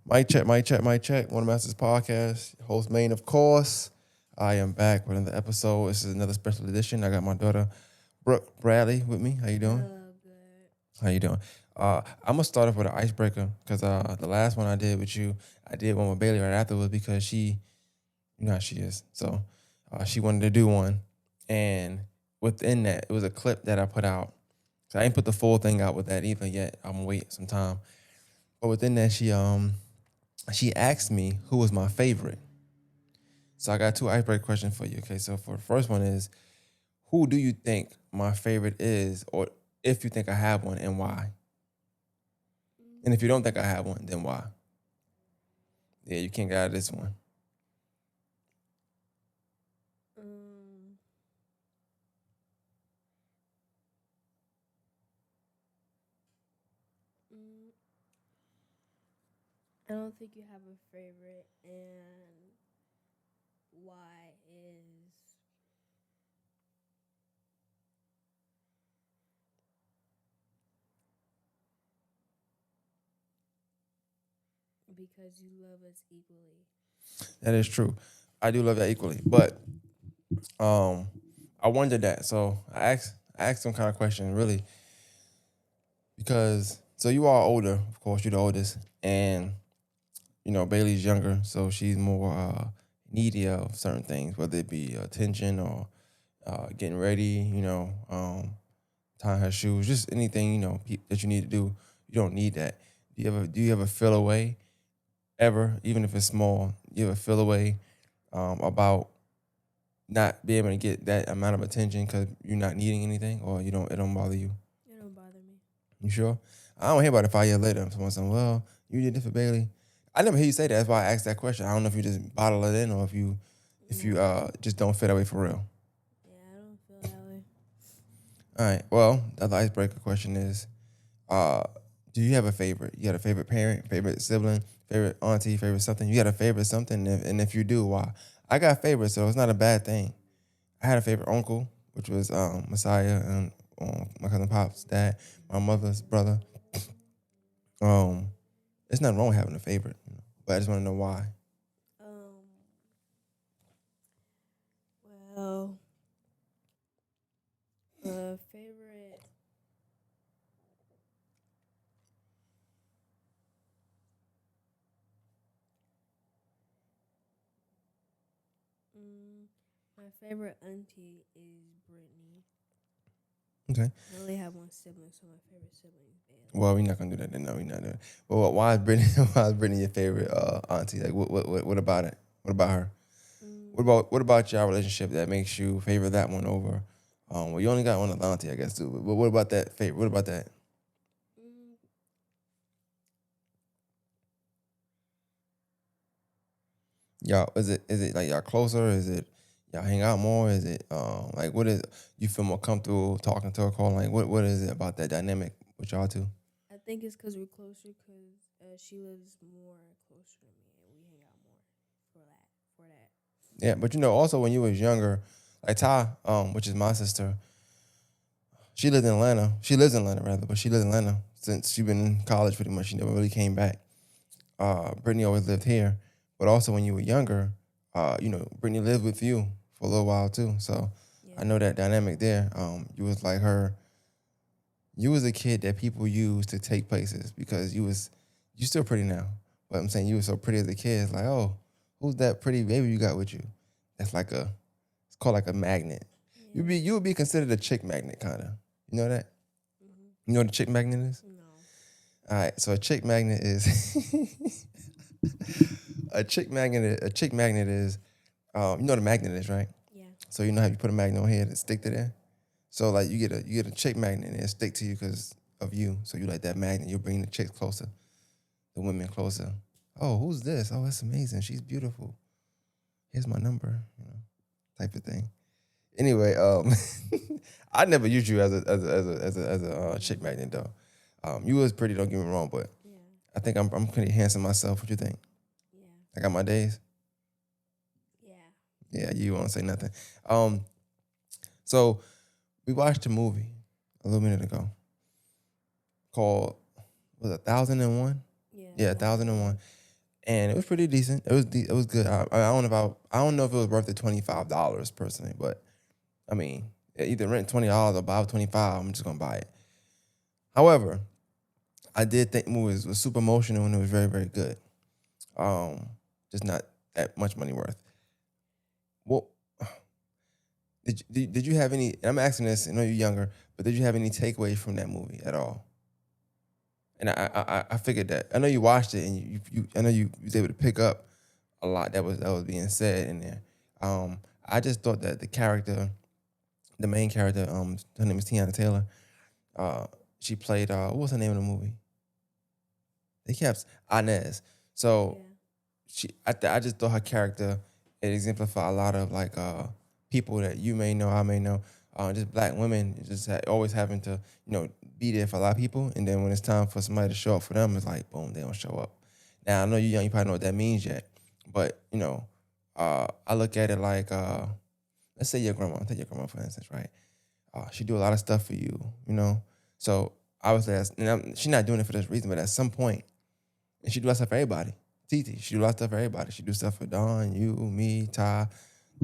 Mic check, mic check, mic check. One of Masters podcast, host main, of course. I am back with another episode. This is another special edition. I got my daughter Brooke Bradley with me. How you doing? Oh, good. How you doing? I'm gonna start off with an icebreaker because the last one I did with you, I did one with Bailey right afterwards because you know how she is. So she wanted to do one, and within that, it was a clip that I put out. So I ain't put the full thing out with that either yet. I'm gonna wait some time. But within that, she asked me who was my favorite. So I got two icebreaker questions for you. Okay, so for the first one is, who do you think my favorite is, or if you think I have one, and why? And if you don't think I have one, then why? Yeah, you can't get out of this one. Um, mm, I don't think you have a favorite, and why is because you love us equally. That is true. I do love that equally, but um, I wondered that. So I asked some kind of question really because so you are older, of course, you're the oldest, and Bailey's younger, so she's more needy of certain things, whether it be attention or getting ready, tying her shoes, just anything that you need to do. You don't need that. Do you ever feel away ever, even if it's small? You ever feel away about not being able to get that amount of attention because you're not needing anything, or it don't bother you? It don't bother me. You sure? I don't hear about it 5 years later. Someone saying, "Well, you did this for Bailey." I never hear you say that. That's why I asked that question. I don't know if you just bottle it in or if you No. just don't feel that way for real. Yeah, I don't feel that way. All right. Well, the other icebreaker question is, uh, do you have a favorite? You got a favorite parent, favorite sibling, favorite auntie, favorite something? You got a favorite something, and if you do, why? I got favorites, so it's not a bad thing. I had a favorite uncle, which was Messiah and my cousin Pop's dad, my mother's brother. Um, There's nothing wrong with having a favorite, but I just want to know why. Um, well, favorite. Mm, my favorite auntie is Brittany. Okay. I only have one sibling, so my favorite sibling is Bailey. Well, we're not gonna do that then. No, we're not doing it. But why is Brittany? Why is Brittany your favorite auntie? Like, what about it? What about her? What Mm, about what about your relationship that makes you favor that one over? Well, you only got one other auntie, I guess, too. But what about that favorite? What about that? mm, Y'all, is it like y'all closer? Is it y'all hang out more? Is it like what is you feel more comfortable talking to her, calling? Like what is it about that dynamic with y'all two? I think it's because we're closer because she lives more closer to me and we hang out more for that. For that. Yeah, but also when you was younger, like Ty, which is my sister, she lived in Atlanta. She lives in Atlanta rather, but she lives in Atlanta since she been in college pretty much. She never really came back. Brittany always lived here, but also when you were younger, Brittany lived with you for a little while too. So I Yeah. know that dynamic there. You was like her. You was a kid that people used to take places because you still pretty now, but I'm saying you were so pretty as a kid. It's like, oh, who's that pretty baby you got with you? That's like it's called like a magnet. Yeah. You would be considered a chick magnet, kind of. You know that? Hmm. You know what a chick magnet is? No. All right, so a chick magnet is a chick magnet is you know what a magnet is, right? Yeah. So you know how you put a magnet on here to stick to there. So like you get a chick magnet and it stick to you because of you. So you like that magnet. You bring the chicks closer, the women closer. Oh, who's this? Oh, that's amazing. She's beautiful. Here's my number. Type of thing. Anyway, I never used you as a chick magnet though. You was pretty. Don't get me wrong, but Yeah. I think I'm pretty handsome myself. What you think? Yeah. I got my days. Yeah. Yeah, you won't say nothing. Um, so we watched a movie a little minute ago called was it 1001? Yeah, Yeah, 1,001, and it was pretty decent. It was good. I don't know if I don't know if it was worth the $25 personally, but I mean, either rent $20 or buy 25. I'm just gonna buy it. However, I did think the movie was super emotional and it was very very good. Um, just not that much money worth. Well, did you have any? And I'm asking this. I know you're younger, but did you have any takeaways from that movie at all? And I figured that. I know you watched it and you I know you was able to pick up a lot that was being said in there. I just thought that the main character, her name is Tiana Taylor. Uh, she played what was her name in the movie? They kept Inez. So yeah, I just thought her character it exemplified a lot of like people that you may know, I may know, just black women just always having to be there for a lot of people, and then when it's time for somebody to show up for them, it's like boom, they don't show up. Now I know you're young, you probably know what that means yet, but I look at it like let's say your grandma, take your grandma for instance, right? She do a lot of stuff for you, So obviously, she's not doing it for this reason, but at some point, and she do a lot of stuff for everybody. Titi, she do a lot of stuff for everybody. She do stuff for Dawn, you, me, Ty,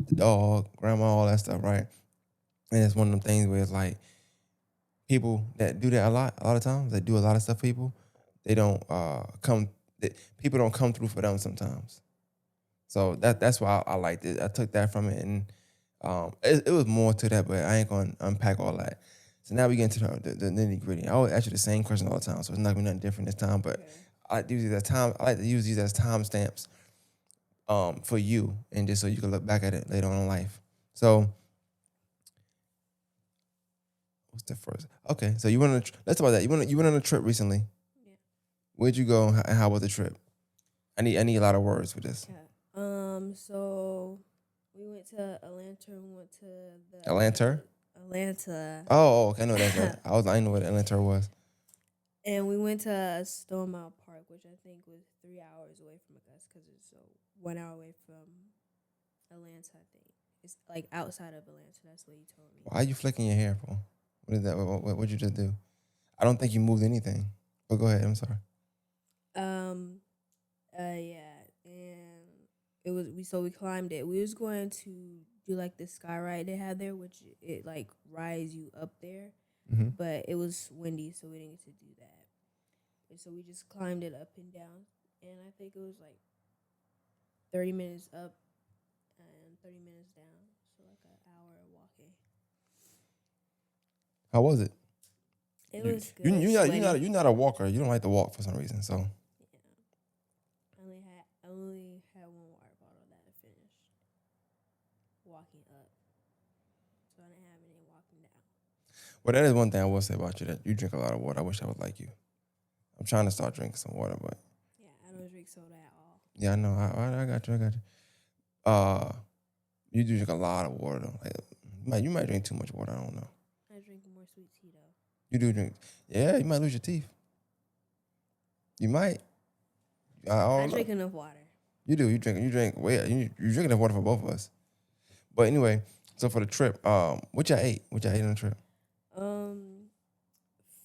the dog, grandma, all that stuff, right? And it's one of them things where it's like people that do that a lot of times, that do a lot of stuff for people, they don't people don't come through for them sometimes. So that's why I liked it. I took that from it, and it was more to that, but I ain't gonna unpack all that. So now we get into the nitty gritty. I always ask you the same question all the time, so it's not gonna be nothing different this time. But okay. I like to use these as timestamps for you, and just so you can look back at it later on in life. So what's the first? Okay, so you went on let's talk about that. You went on a trip recently. Yeah. Where'd you go, and how was the trip? I need a lot of words for this. Okay. So we went to Atlanta. We went to Atlanta. the Atlanta, Okay, I know that's right. I didn't know what Atlanta was. and we went to Stone Mountain Park, which I think was 3 hours away from us because it's so 1 hour away from Atlanta. I think it's like outside of Atlanta. That's what he told me. Why are you flicking your hair for? What is that? What'd you just do? I don't think you moved anything. But go ahead. I'm sorry. Um. Yeah, and we climbed it. We was going to do like the sky ride they had there, which it like rides you up there, Hmm. but it was windy, so we didn't get to do that. And so we just climbed it up and down, and I think it was like 30 minutes up and 30 minutes down, so like an hour walking. How was it? It You was good, sweaty. you're not a walker. You don't like to walk for some reason. So Yeah, I only had one water bottle that I finished walking up, so I didn't have any walking down. well, that is one thing I will say about you that you drink a lot of water. I wish I was like you. I'm trying to start drinking some water, but Yeah, I don't drink soda at all. yeah, I know. I got you. I got you. Uh, you do drink a lot of water though. Like, you might drink too much water. I don't know. I drink more sweet tea though. You do drink. Yeah, you might lose your teeth. You might. I I don't know. drink enough water. You do. You drink. Wait, you drinking enough water for both of us. But anyway, so for the trip, what y'all ate? What y'all ate on the trip? Um,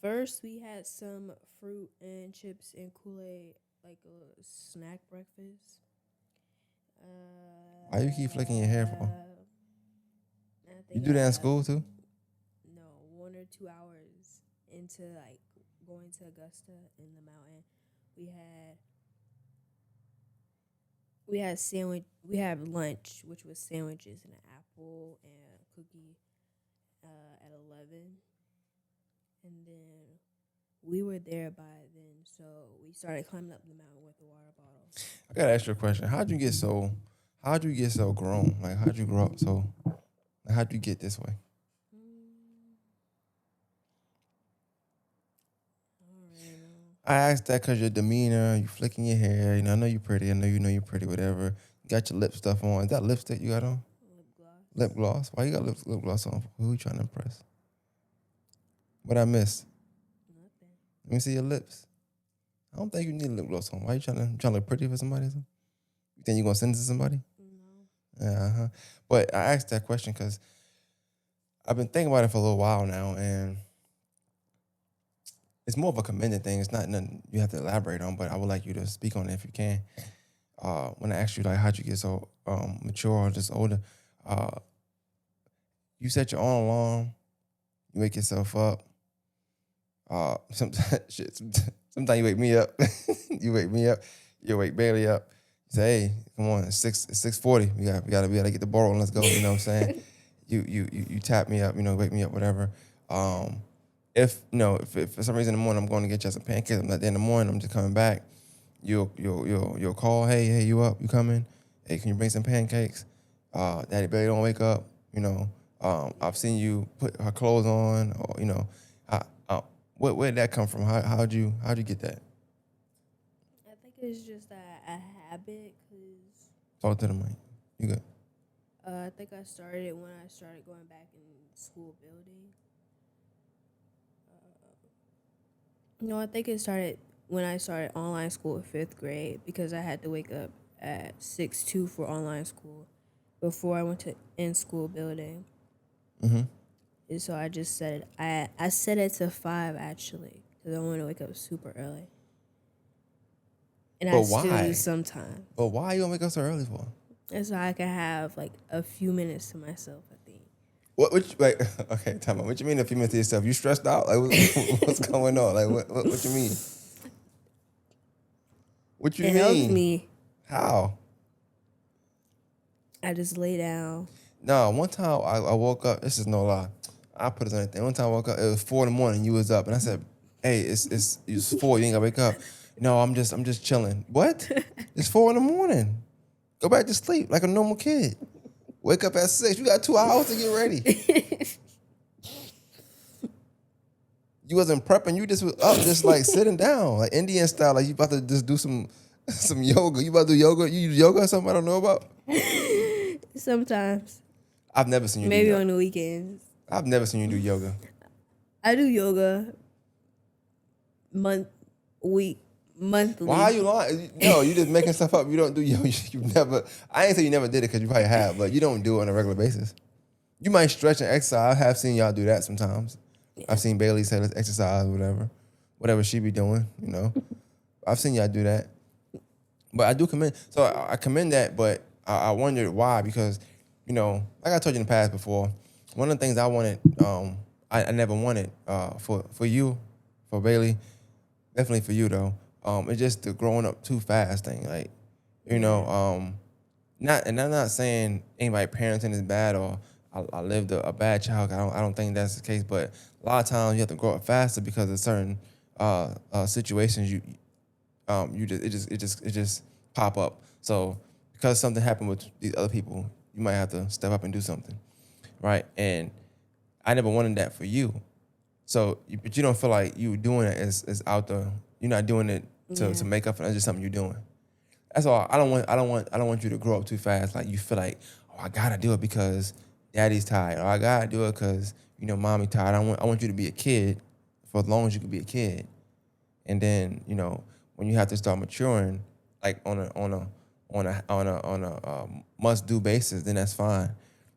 First we had some fruit and chips and Kool-Aid, like a snack breakfast. Why you keep flicking your hair for? I You think do that in school too? no 1 or 2 hours into like going to Augusta in the mountain. We had we had lunch, which was sandwiches and an apple and a cookie at 11, and then we were there by then, so we started climbing up the mountain with the water bottle. I gotta ask you a question. How'd you get so grown? Like how'd you grow up so like, how'd you get this way? Mm, I don't really know. I asked that because your demeanor, you flicking your hair, I know you're pretty, I know you're pretty, whatever. You got your lip stuff on. Is that lipstick you got on? Lip gloss. Lip gloss? Why you got lip gloss on? Who you trying to impress? What I missed? Nothing. Let me see your lips. I don't think you need lip gloss on. Why you trying to look pretty for somebody or something? You think you gonna send it to somebody? No. Uh-huh. But I asked that question because I've been thinking about it for a little while now, and it's more of a commended thing. It's not nothing you have to elaborate on, but I would like you to speak on it if you can. When I asked you like how'd you get so mature or just older, uh, you set your own alarm, you wake yourself up. Sometimes shit, sometimes you wake me up. You wake me up, you wake Bailey up. You say, hey, come on, it's 6:40. We gotta get the ball rolling, let's go, you know what I'm saying? You tap me up, wake me up, whatever. If if for some reason in the morning I'm going to get you some pancakes, I'm not there in the morning, I'm just coming back. You'll call, hey, you up? You coming? Hey, can you bring some pancakes? Daddy Bailey don't wake up. I've seen you put her clothes on, or where did that come from? How'd you get that? I think it's just a habit because Talk to the mic. You good? I think I started it when I started going back in school building. I think it started when I started online school in 5th grade because I had to wake up at 6:02 for online school before I went to in-school building. Mm-hmm. And so I just set it. I set it to 5 actually because I want to wake up super early. And But I still why? do sometimes. But why you gonna wake up so early for? And so I can have like a few minutes to myself, I think. Okay, time out. What you mean a few minutes to yourself? You stressed out? Like what's going on? Like what you mean? What you It mean? helps me. How? I just lay down. No, one time I woke up. This is no lie. I put it on anything. One time I woke up. It was 4 in the morning. You was up, and I said, "Hey, it's 4. You ain't gotta wake up." No, I'm just chilling. What? It's 4 in the morning. Go back to sleep like a normal kid. Wake up at 6. You got 2 hours to get ready. You wasn't prepping. You just was up, just like sitting down, like Indian style. Like you about to just do some yoga. You about to do yoga? You use yoga or something I don't know about? Sometimes. I've never seen you Maybe do yoga. on the weekends. I've never seen you do yoga. I do yoga monthly. Why are you lying? No, you just making stuff up. You don't do yoga. You never. I ain't say you never did it because you probably have, but you don't do it on a regular basis. You might stretch and exercise. I have seen y'all do that sometimes. Yeah. I've seen Bailey say let's exercise, whatever she be doing. I've seen y'all do that. But I do commend. So I commend that, but I wondered why because, like I told you in the past before, one of the things I wanted, I never wanted for you, for Bailey, definitely for you though. It's just the growing up too fast thing. Like, not, and I'm not saying anybody parenting is bad or I lived a bad childhood. I don't think that's the case. But a lot of times you have to grow up faster because of certain situations it just pop up. So because something happened with these other people, you might have to step up and do something, right? And I never wanted that for you. So, but you don't feel like you doing it as out there. You're not doing it to make up for it. It's just something you're doing. That's all. I don't want you to grow up too fast. Like you feel like, oh, I gotta do it because daddy's tired, or I gotta do it because mommy tired. I want you to be a kid for as long as you can be a kid, and then when you have to start maturing, like on a must do basis, then that's fine.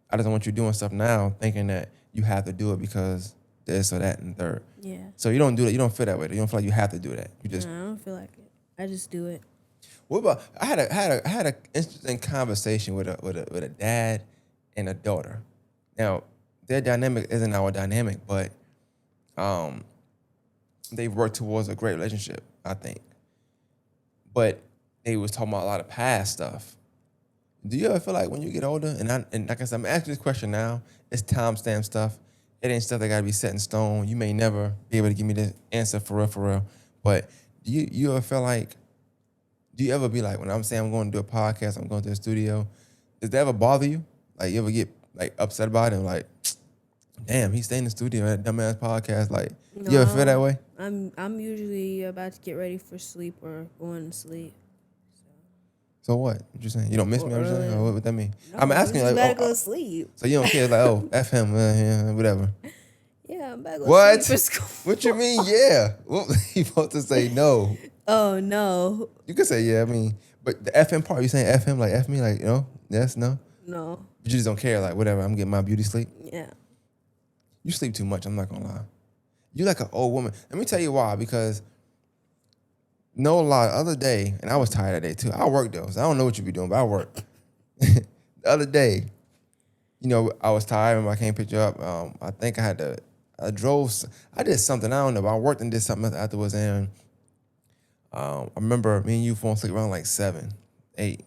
I just don't want you doing stuff now thinking that you have to do it because this or that and third. Yeah. So you don't do that. You don't feel that way. You don't feel like you have to do that. You just. No, I don't feel like it. I just do it. What about? I had a interesting conversation with a dad and a daughter. Now their dynamic isn't our dynamic, but they work towards a great relationship, I think. But they was talking about a lot of past stuff. Do you ever feel like when you get older, and like I said, I'm asking this question now, it's timestamp stuff. It ain't stuff that gotta be set in stone. You may never be able to give me the answer for real. But do you ever feel like, do you ever be like, when I'm saying I'm going to do a podcast, I'm going to the studio, does that ever bother you? Like you ever get like upset about it? Like, damn, he stayed in the studio at a dumbass podcast. Like, no, you ever feel that way? I'm usually about to get ready for sleep or going to sleep. So what? What you saying? You don't miss me? Or what that mean? No, I'm asking you like, better go to sleep. So you don't care? Like, oh, F him, whatever. Yeah, I'm back. What? For school. What you mean? Yeah. What you supposed to say? No. Oh no. You could say yeah. I mean, but the F him part, you saying F him like F me like yes no. No. But you just don't care like whatever. I'm getting my beauty sleep. Yeah. You sleep too much. I'm not gonna lie. You like an old woman. Let me tell you why. Because no lie, the other day, and I was tired that day too. I worked though, so I don't know what you be doing, but I worked. The other day, I was tired and I can't pick you up. I think I did something, I don't know, but I worked and did something afterwards. And I remember me and you falling asleep around like 7, 8.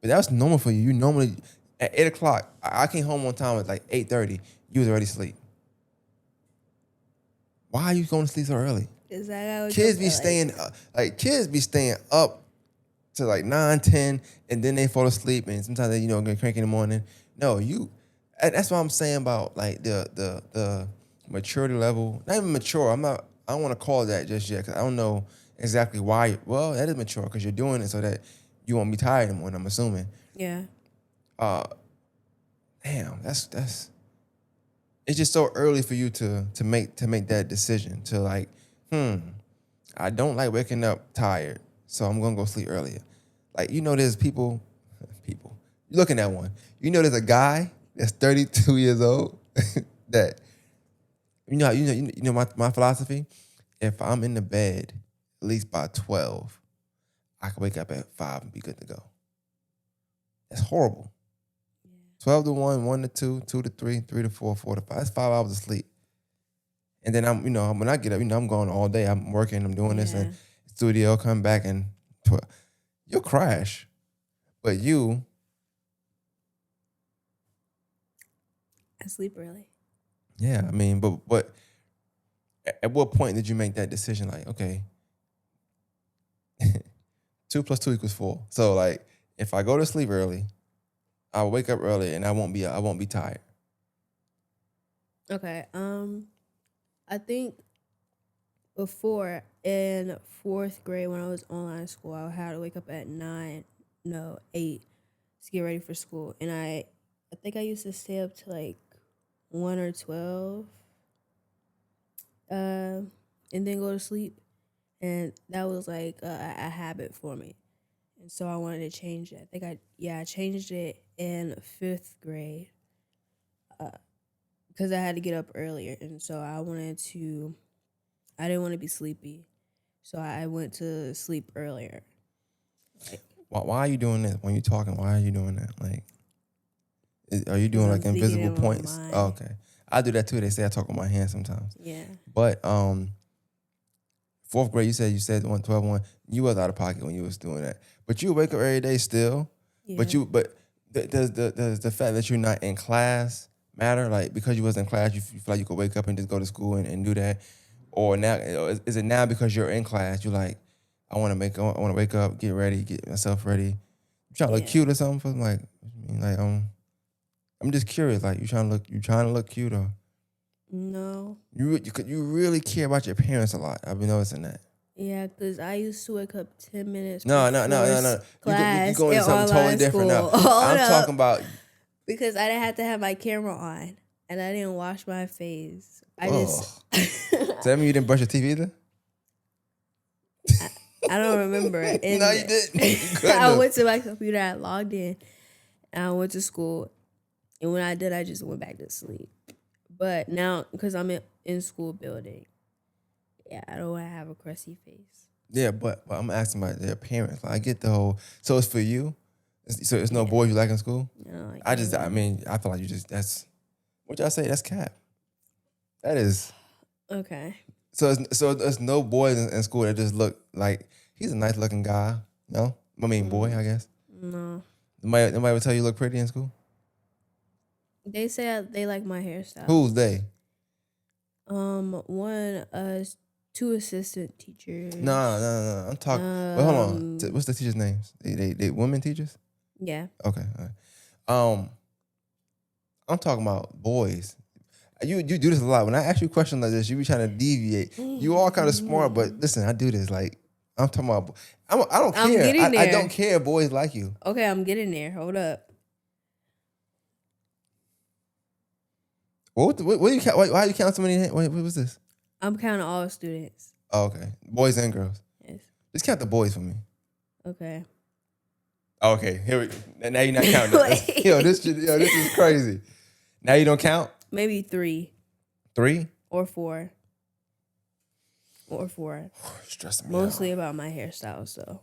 But that's normal for you. You normally, at 8 o'clock, I came home one time at like 8:30. You was already asleep. Why are you going to sleep so early? Kids be staying up to like 9, 10, and then they fall asleep, and sometimes they get cranky in the morning. No, that's what I'm saying about like the maturity level. Not even mature. I don't want to call it that just yet because I don't know exactly why. Well, that is mature because you're doing it so that you won't be tired in the morning, I'm assuming. Yeah. Damn, that's it's just so early for you to make that decision to like, I don't like waking up tired, so I'm gonna go sleep earlier. Like, there's people, you're looking at one. There's a guy that's 32 years old that my philosophy. If I'm in the bed at least by 12, I can wake up at 5 and be good to go. That's horrible. 12 to 1, 1 to 2, 2 to 3, 3 to 4, 4 to 5. That's 5 hours of sleep. And then when I get up, I'm going all day. I'm working, I'm doing this and studio, come back and you'll crash. But I sleep early. Yeah, I mean, but at what point did you make that decision? Like, okay, 2 plus 2 equals 4. So like, if I go to sleep early, I'll wake up early and I won't be tired. Okay. I think before in 4th grade when I was online school, I had to wake up at 8 to get ready for school, and I think I used to stay up to like 1 or 12, and then go to sleep, and that was like a habit for me, and so I wanted to change it. I changed it in 5th grade because I had to get up earlier, and so I didn't want to be sleepy, so I went to sleep earlier. Like, why are you doing that when you're talking? Why are you doing that? Like, are you doing I'm like invisible thinking in my points? mind. Oh, okay, I do that too. They say I talk with my hands sometimes. Yeah. But 4th grade, you said 1, you was out of pocket when you was doing that. But you wake up every day still. Yeah. But does the fact that you're not in class matter? Like, because you wasn't in class, you feel like you could wake up and just go to school and do that? Or now is it now because you're in class? You're like, I want to wake up, get ready, get myself ready. You trying to look cute or something? I'm like, I'm just curious. Like, you trying to look cute or? No. You really care about your parents a lot. I've been noticing that. Yeah, because I used to wake up 10 minutes No. class You going in into something totally different now. I'm talking about. Because I didn't have to have my camera on, and I didn't wash my face. So that mean you didn't brush your teeth either? I don't remember. No, you didn't. You I went to my computer, I logged in, and I went to school. And when I did, I just went back to sleep. But now, because I'm in school building, I don't want to have a crusty face. Yeah, but I'm asking about their parents. Like, I get the whole. So it's for you. So it's no boys you like in school. No, I feel like that's what y'all say. That's cap. That is okay. So there's no boys in school that just look like he's a nice looking guy. No, I mean boy, I guess. No. Nobody would tell you look pretty in school. They say they like my hairstyle. Who's they? Two assistant teachers. No. I'm talking. But hold on. What's the teachers' names? They women teachers? Yeah. Okay. All right. I'm talking about boys. You do this a lot. When I ask you a question like this, you be trying to deviate. You all kind of smart, but listen, I do this. Like, I'm talking about. I don't care. I'm getting there. I don't care if boys like you. Okay, I'm getting there. Hold up. What do you count? Why you count so many? What was this? I'm counting all students. Oh, okay, boys and girls. Yes. Just count the boys for me. Okay. Okay, here we. Now you're not counting. This is crazy. Now you don't count. Maybe 3. 3 or 4. or 4. Stressing me Mostly out. about my hairstyle. So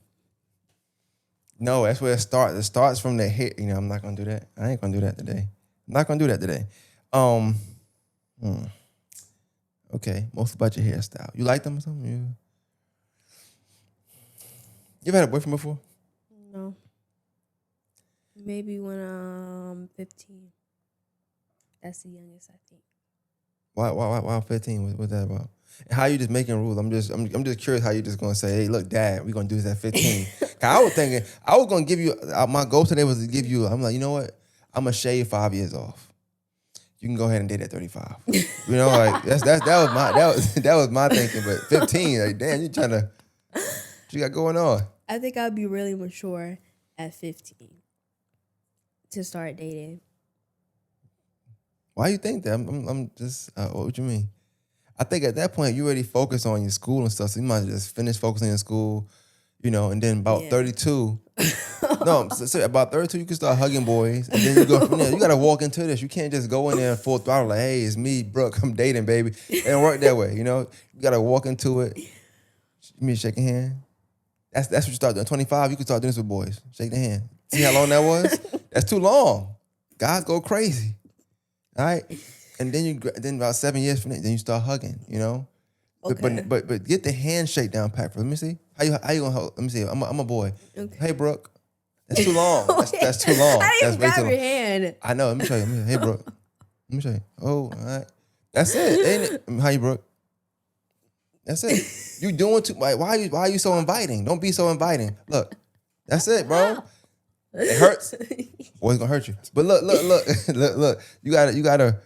No, that's where it starts. It starts from the hair. You know, I'm not gonna do that. I ain't gonna do that today. I'm not gonna do that today. Um, hmm. Okay, most about your hairstyle. You like them or something? You ever had a boyfriend before? no, maybe when I'm 15. That's the youngest I think. Why 15? What's that about? And how you just making rules? I'm just curious how you just gonna say, hey, look, Dad, we gonna do this at 15. 'Cause I was thinking I was gonna give you my goal today was to give you. I'm like, you know what? I'm gonna shave 5 years off. You can go ahead and date at 35. You know, like that was my thinking. But 15, like, damn, what you got going on? I think I'll be really mature at 15 to start dating. Why you think that? I'm just what would you mean? I think at that point you already focus on your school and stuff, so you might just finish focusing in school, you know, and then about Yeah. 32. No, so about 32 you can start hugging boys, and then you go from there. You gotta walk into this. You can't just go in there full throttle like, hey, it's me, Brooke, I'm dating, baby. It don't work that way, you know. You gotta walk into it. You mean shaking hand? That's what you start doing. 25, you can start doing this with boys. Shake the hand. See how long that was? That's too long. Guys go crazy. All right, and then about 7 years from there, then you start hugging. You know, Okay. but get the handshake down pat for. Let me see how you gonna hold. Let me see. I'm a boy. Okay. Hey Brooke, that's too long. That's too long. I That's didn't even way too grab long. your hand. I know. Let me show you. Hey Brooke. Let me show you. Oh, all right. That's it. Ain't it? How you Brooke? That's it. You doing too. Like, why are you so inviting? Don't be so inviting. Look, that's it, bro. It hurts. Boy, it's gonna hurt you. But look, look. You gotta.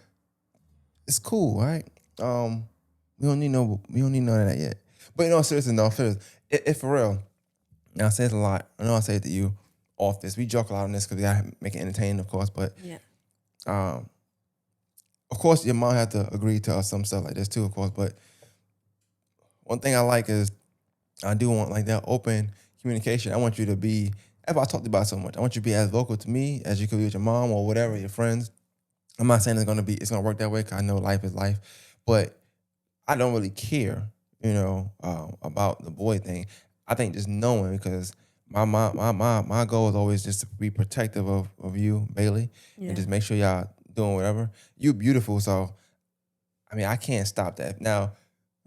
It's cool, right? We don't need none of that yet. But seriously, if for real, now I say it a lot. I know I say it to you off this. We joke a lot on this because we gotta make it entertaining, of course. But Yeah. of course, your mom had to agree to some stuff like this too, of course. But one thing I like is I do want like that open communication. I want you to be, as I talked about so much, I want you to be as vocal to me as you could be with your mom or whatever, your friends. I'm not saying it's gonna work that way because I know life is life, but I don't really care, about the boy thing. I think just knowing because my goal is always just to be protective of you, Bailey, Yeah. and just make sure y'all doing whatever. You beautiful, so I mean I can't stop that. Now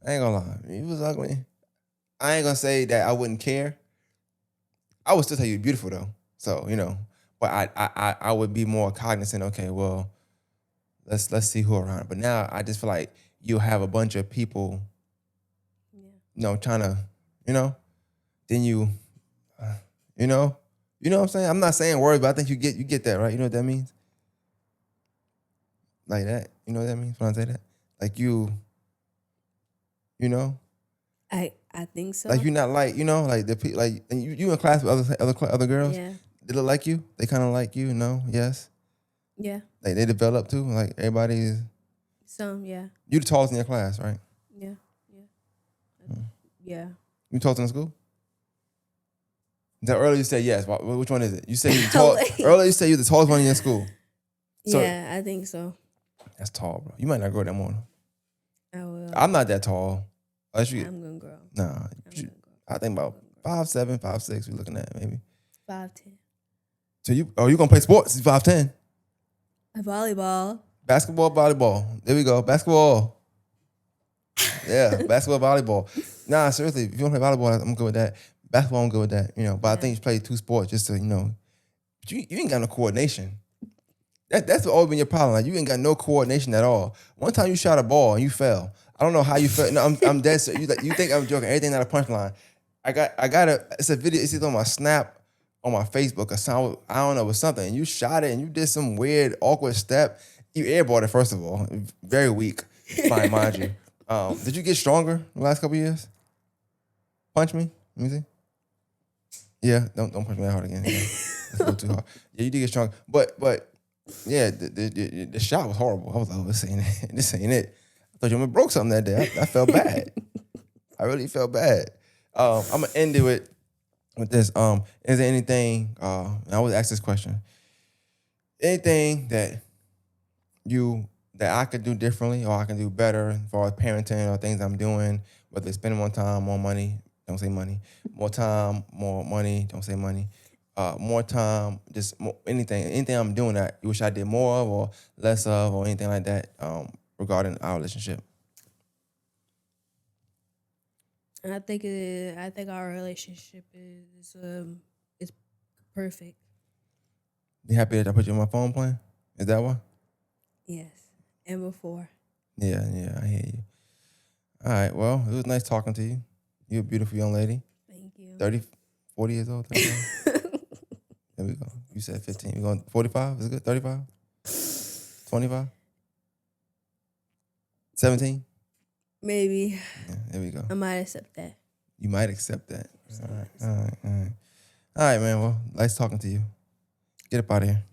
I ain't gonna lie, you was ugly. I ain't gonna say that I wouldn't care. I would still tell you you're beautiful though. So but I would be more cognizant. Okay, well. Let's see who around. But now I just feel like you'll have a bunch of people, trying to, then you know what I'm saying? I'm not saying words, but I think you get that, right? You know what that means? Like that. You know what that means when I say that? Like you know? I think so. Like you're not like, like the people like and you in class with other girls? Yeah. They look like you? They kind of like you, no? Yes? Yeah. Like they develop too? Like everybody is Some, yeah. you the tallest in your class, right? Yeah. Yeah. Yeah. You tallest in school? Earlier you said yes. Which one is it? You said you tall. Earlier you said you're the tallest one in your school. So, yeah, I think so. That's tall, bro. You might not grow that more. I will. I'm not that tall. I'm gonna grow. Nah. I think about 5'7", 5'6". We're looking at maybe 5'10". So you gonna play sports? 5'10". Volleyball. Basketball, volleyball. There we go. Basketball. Yeah, basketball, volleyball. Nah, seriously, if you want to play volleyball, I'm good with that. Basketball, I'm good with that. But I think you play 2 sports just to, but you ain't got no coordination. That's always been your problem. Like you ain't got no coordination at all. One time you shot a ball and you fell. I don't know how you fell. No, I'm dead serious. You think I'm joking? Everything not a punchline. I got it's a video. It's either on my Snap, on my Facebook, or something. I don't know, it was something. And you shot it and you did some weird, awkward step. You airballed it first of all. Very weak, mind you. Did you get stronger the last couple of years? Punch me. Let me see. Yeah, don't punch me that hard again. Yeah, that's a little too hard. Yeah, you did get strong, but yeah, the shot was horrible. I was like, oh, this ain't it. I thought you broke something that day. I felt bad. I really felt bad. I'm gonna end it with this. Is there anything? And I always ask this question. Anything that you that I could do differently or I can do better as far as parenting or things I'm doing, whether it's spending more time, more money, don't say money, more time, more money, don't say money, more time, just more, anything I'm doing that you wish I did more of or less of or anything like that regarding our relationship. And I think our relationship is perfect. You happy that I put you on my phone plan? Is that why? Yes. And before. Yeah, I hear you. All right, well, it was nice talking to you. You're a beautiful young lady. Thank you. 30, 40 years old, 35? There we go. You said 15. We going 45? Is it good? 35? 25? 17? Maybe. Yeah, there we go. I might accept that. You might accept that. All right. All right, man. Well, nice talking to you. Get up out of here.